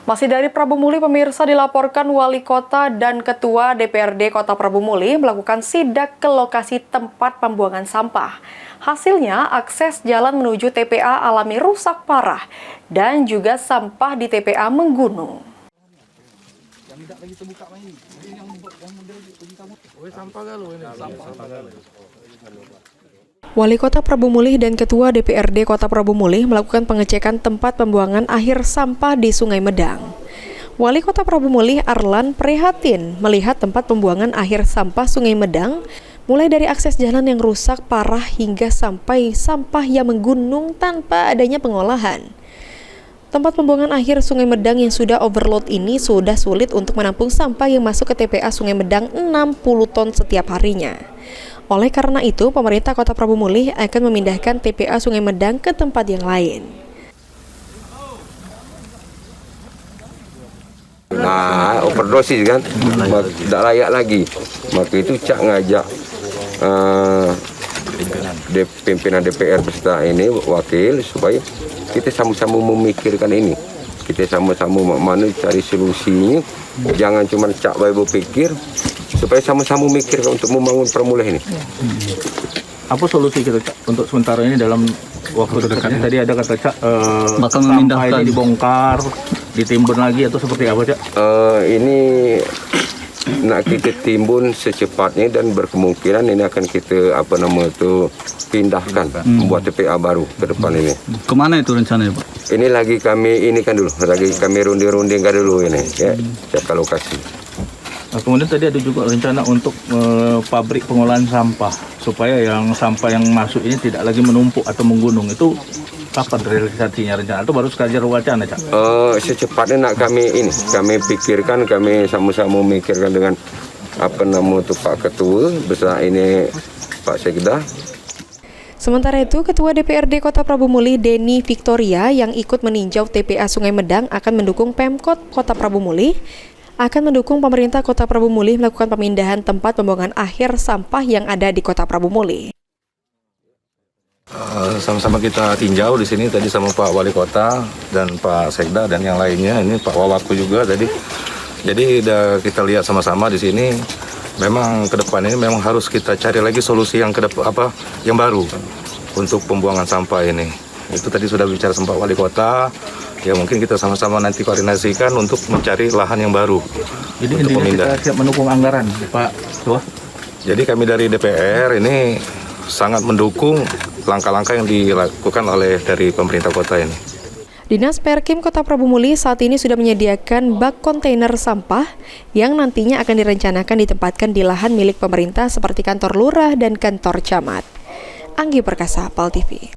Masih dari Prabu Muli, pemirsa, dilaporkan Wali Kota dan Ketua DPRD Kota Prabu Muli melakukan sidak ke lokasi tempat pembuangan sampah. Hasilnya, akses jalan menuju TPA alami rusak parah dan juga sampah di TPA menggunung. Wali Kota Prabu Muli dan Ketua DPRD Kota Prabu Muli melakukan pengecekan tempat pembuangan akhir sampah di Sungai Medang. Wali Kota Prabu Muli Arlan prihatin melihat tempat pembuangan akhir sampah Sungai Medang, mulai dari akses jalan yang rusak parah hingga sampai sampah yang menggunung tanpa adanya pengolahan. Tempat pembuangan akhir Sungai Medang yang sudah overload ini sudah sulit untuk menampung sampah yang masuk ke TPA Sungai Medang 60 ton setiap harinya. Oleh karena itu, pemerintah Kota Prabu Muli akan memindahkan TPA Sungai Medang ke tempat yang lain. Nah, overdosis kan, tidak layak lagi. Maka itu Cak ngajak pimpinan DPR beserta ini, wakil, supaya kita sama-sama memikirkan ini. Kita sama-sama mana cari solusinya, jangan cuma Cak bayi berpikir, supaya sama-sama memikirkan untuk membangun permulaan ini. Apa solusi kita Cak untuk sementara ini dalam waktu dekat? Tadi ada kata Cak bakal memindahkan ini dibongkar, ditimbun lagi atau seperti apa Cak? Ini nak kita timbun secepatnya dan berkemungkinan ini akan kita pindahkan, membuat TPA baru ke depan ini. Kemana itu rencananya Pak? Ini lagi kami runding-rundingkan dulu ini, ya, cek ke lokasi. Nah, kemudian tadi ada juga rencana untuk pabrik pengolahan sampah supaya yang sampah yang masuk ini tidak lagi menumpuk atau menggunung. Itu kapan realisasinya rencana? Atau baru sekadar wacana Cak? Secepatnya nak kami pikirkan, kami sama-sama memikirkan dengan Pak Ketua beserta ini Pak Sekda. Sementara itu, Ketua DPRD Kota Prabu Muli Denny Victoria yang ikut meninjau TPA Sungai Medang akan mendukung Pemkot Kota Prabu Muli, akan mendukung pemerintah Kota Prabu Muli melakukan pemindahan tempat pembuangan akhir sampah yang ada di Kota Prabu Muli. Sama-sama kita tinjau di sini tadi sama Pak Wali Kota dan Pak Sekda dan yang lainnya, ini Pak Wawaku juga tadi. Jadi kita lihat sama-sama di sini. Memang ke depan ini memang harus kita cari lagi solusi yang yang baru untuk pembuangan sampah ini. Itu tadi sudah bicara sama Pak Wali Kota. Ya mungkin kita sama-sama nanti koordinasikan untuk mencari lahan yang baru. Jadi untuk intinya kita siap mendukung anggaran, Pak Ketua. Jadi kami dari DPR ini sangat mendukung langkah-langkah yang dilakukan dari pemerintah kota ini. Dinas Perkim Kota Prabu Muli saat ini sudah menyediakan bak kontainer sampah yang nantinya akan direncanakan ditempatkan di lahan milik pemerintah seperti kantor lurah dan kantor camat. Anggi Perkasa, PAL TV.